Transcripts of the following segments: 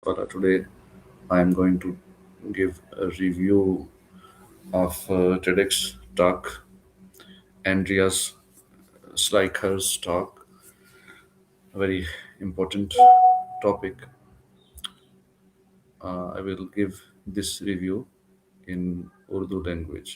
Today I am going to give a review of TEDx talk, Andreas Schleicher's talk, a very important topic. I will give this review in Urdu language.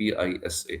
PISA।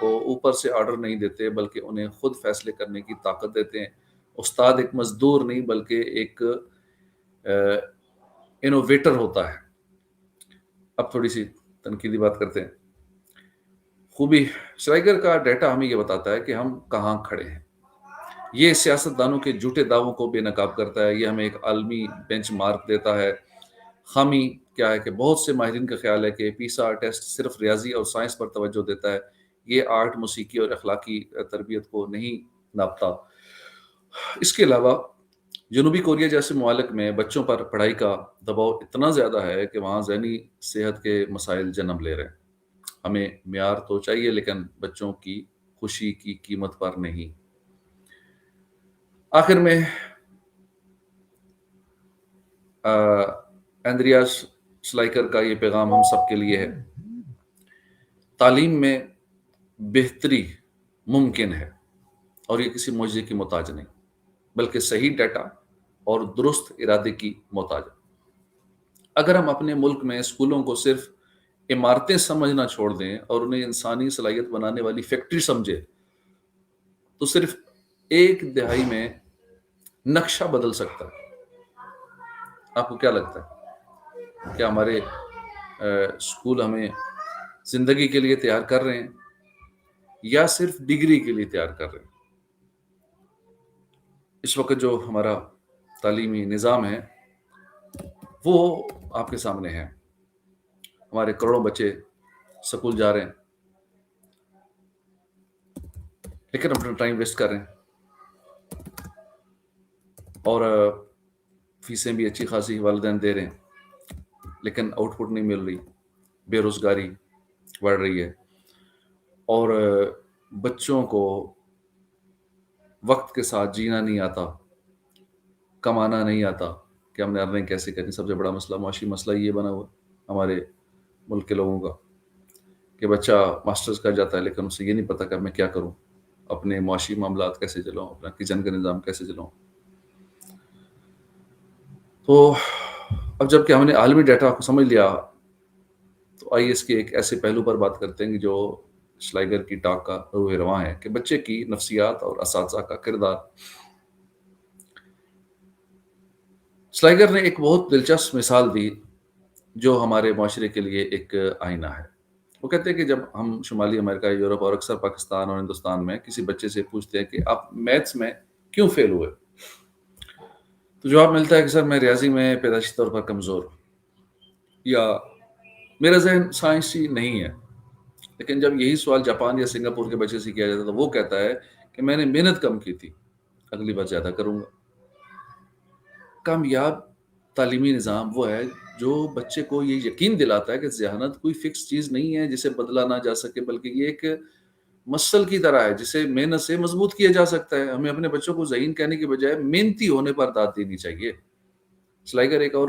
کو اوپر سے order نہیں دیتے بلکہ انہیں خود فیصلے کرنے کی طاقت دیتے ہیں. استاد ایک مزدور نہیں بلکہ ایک انوویٹر ہوتا ہے. اب تھوڑی سی تنقیدی بات کرتے ہیں. خوبی شرائگر کا ڈیٹا ہمیں یہ بتاتا ہے کہ ہم کہاں کھڑے ہیں. یہ سیاست دانوں کے جھوٹے دعووں کو بے نقاب کرتا ہے. یہ ہمیں ایک عالمی بینچ مارک دیتا ہے. خامی کیا ہے کہ بہت سے ماہرین کا خیال ہے کہ پیسا ٹیسٹ صرف ریاضی اور سائنس پر توجہ دیتا ہے. یہ آرٹ، موسیقی اور اخلاقی تربیت کو نہیں ناپتا. اس کے علاوہ جنوبی کوریا جیسے ممالک میں بچوں پر پڑھائی کا دباؤ اتنا زیادہ ہے کہ وہاں ذہنی صحت کے مسائل جنم لے رہے ہیں. ہمیں معیار تو چاہیے لیکن بچوں کی خوشی کی قیمت پر نہیں. آخر میں ایندریاس شلائکر کا یہ پیغام ہم سب کے لیے ہے. تعلیم میں بہتری ممکن ہے اور یہ کسی معجزے کی محتاج نہیں بلکہ صحیح ڈیٹا اور درست ارادے کی محتاج ہے. اگر ہم اپنے ملک میں اسکولوں کو صرف عمارتیں سمجھنا چھوڑ دیں اور انہیں انسانی صلاحیت بنانے والی فیکٹری سمجھے تو صرف ایک دہائی میں نقشہ بدل سکتا ہے. آپ کو کیا لگتا ہے؟ کیا ہمارے اسکول ہمیں زندگی کے لیے تیار کر رہے ہیں یا صرف ڈگری کے لیے تیار کر رہے ہیں؟ اس وقت جو ہمارا تعلیمی نظام ہے وہ آپ کے سامنے ہے. ہمارے کروڑوں بچے سکول جا رہے ہیں لیکن اپنا ٹائم ویسٹ کر رہے ہیں اور فیسیں بھی اچھی خاصی والدین دے رہے ہیں لیکن آؤٹ پٹ نہیں مل رہی. بے روزگاری بڑھ رہی ہے اور بچوں کو وقت کے ساتھ جینا نہیں آتا، کمانا نہیں آتا کہ ہم نے ارننگ کیسے کرنی. سب سے بڑا مسئلہ، معاشی مسئلہ یہ بنا ہوا ہمارے ملک کے لوگوں کا کہ بچہ ماسٹرز کر جاتا ہے لیکن اسے یہ نہیں پتا کہ میں کیا کروں، اپنے معاشی معاملات کیسے چلاؤں، اپنا کچن کا نظام کیسے چلاؤں. تو اب جب کہ ہم نے عالمی ڈیٹا کو سمجھ لیا تو آئیے اس کے ایک ایسے پہلو پر بات کرتے ہیں کہ جو شلائگر کی ٹاک کا روح رواں ہے کہ بچے کی نفسیات اور اساتذہ کا کردار. شلائگر نے ایک بہت دلچسپ مثال دی جو ہمارے معاشرے کے لیے ایک آئینہ ہے. وہ کہتے ہیں کہ جب ہم شمالی امریکہ، یورپ اور اکثر پاکستان اور ہندوستان میں کسی بچے سے پوچھتے ہیں کہ آپ میتھس میں کیوں فیل ہوئے تو جواب ملتا ہے کہ سر میں ریاضی میں پیدائشی طور پر کمزور ہوں یا میرا ذہن سائنسی نہیں ہے. لیکن جب یہی سوال جاپان یا سنگاپور کے بچے سے کیا جاتا ہے تو وہ کہتا ہے کہ میں نے محنت کم کی تھی، اگلی بار زیادہ کروں گا. کامیاب تعلیمی نظام وہ ہے جو بچے کو یہ یقین دلاتا ہے کہ ذہانت کوئی فکس چیز نہیں ہے جسے بدلا نہ جا سکے بلکہ یہ ایک مسل کی طرح ہے جسے محنت سے مضبوط کیا جا سکتا ہے. ہمیں اپنے بچوں کو ذہین کہنے کے بجائے محنتی ہونے پر داد دینی چاہیے. شلائگر ایک اور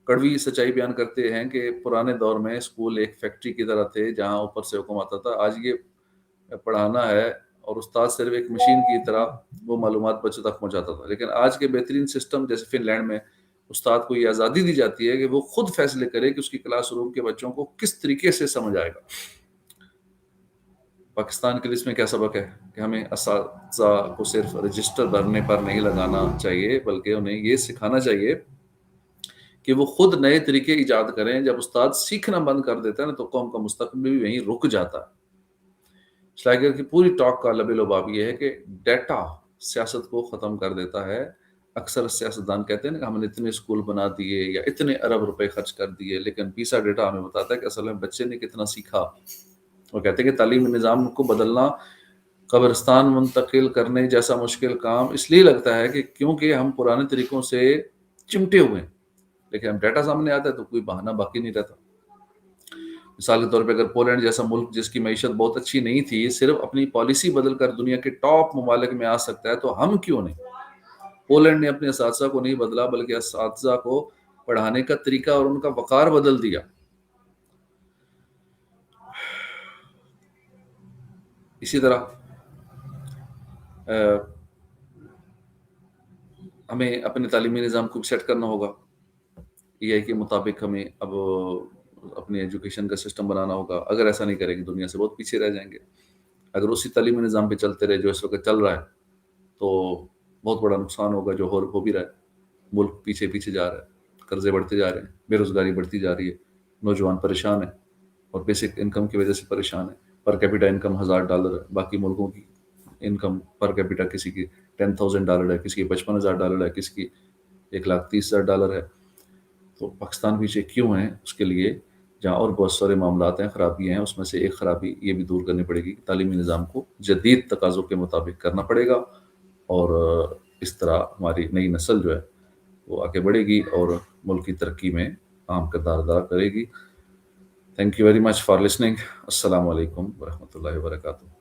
کڑوی سچائی بیان کرتے ہیں کہ پرانے دور میں اسکول ایک فیکٹری کی طرح تھے جہاں اوپر سے حکم آتا تھا. آج یہ پڑھانا ہے اور استاد صرف ایک مشین کی طرح وہ معلومات بچوں تک پہنچاتا تھا. لیکن آج کے بہترین سسٹم جیسے فن لینڈ میں استاد کو یہ آزادی دی جاتی ہے کہ وہ خود فیصلے کرے کہ اس کی کلاس روم کے بچوں کو کس طریقے سے سمجھ آئے گا. پاکستان کے لیے اس میں کیا سبق ہے کہ ہمیں اساتذہ کو صرف رجسٹر بھرنے پر نہیں لگانا چاہیے بلکہ انہیں یہ سکھانا چاہیے کہ وہ خود نئے طریقے ایجاد کریں. جب استاد سیکھنا بند کر دیتا ہے نا تو قوم کا مستقبل بھی وہیں رک جاتا ہے. شلائگر کی پوری ٹاک کا لب لباب یہ ہے کہ ڈیٹا سیاست کو ختم کر دیتا ہے. اکثر سیاستدان کہتے ہیں کہ ہم نے اتنے اسکول بنا دیے یا اتنے ارب روپے خرچ کر دیے لیکن پیسا ڈیٹا ہمیں بتاتا ہے کہ اصل میں بچے نے کتنا سیکھا. وہ کہتے ہیں کہ تعلیمی نظام کو بدلنا قبرستان منتقل کرنے جیسا مشکل کام اس لیے لگتا ہے کہ کیونکہ ہم پرانے طریقوں سے چمٹے ہوئے ہیں لیکن ہم ڈیٹا سامنے آتا ہے تو کوئی بہانہ باقی نہیں رہتا. مثال کے طور پہ اگر پولینڈ جیسا ملک جس کی معیشت بہت اچھی نہیں تھی صرف اپنی پالیسی بدل کر دنیا کے ٹاپ ممالک میں آ سکتا ہے تو ہم کیوں نہیں؟ پولینڈ نے اپنے اساتذہ کو نہیں بدلا بلکہ اساتذہ کو پڑھانے کا طریقہ اور ان کا وقار بدل دیا. اسی طرح ہمیں اپنے تعلیمی نظام کو سیٹ کرنا ہوگا. ای آئی کے مطابق ہمیں اب اپنی ایجوکیشن کا سسٹم بنانا ہوگا. اگر ایسا نہیں کریں گے دنیا سے بہت پیچھے رہ جائیں گے. اگر اسی تعلیمی نظام پہ چلتے رہے جو اس وقت چل رہا ہے تو بہت بڑا نقصان ہوگا، جو ہو بھی رہا ہے. ملک پیچھے پیچھے جا رہا ہے، قرضے بڑھتے جا رہے ہیں، بے روزگاری بڑھتی جا رہی ہے، نوجوان پریشان ہیں اور بیسک انکم کی وجہ سے پریشان ہے. پر کیپیٹا انکم $1000 ہے، باقی ملکوں کی انکم پر کیپیٹا کسی کی $10,000 ہے، کسی کی $55,000 ہے، کسی کی $130,000 ہے. تو پاکستان پیچھے کیوں ہیں؟ اس کے لیے جہاں اور بہت سارے معاملات ہیں، خرابیاں ہیں، اس میں سے ایک خرابی یہ بھی دور کرنی پڑے گی. تعلیمی نظام کو جدید تقاضوں کے مطابق کرنا پڑے گا، اور اس طرح ہماری نئی نسل جو ہے وہ آگے بڑھے گی اور ملک کی ترقی میں اہم کردار ادا کرے گی. Thank you very much for listening. السلام علیکم ورحمۃ اللہ وبرکاتہ.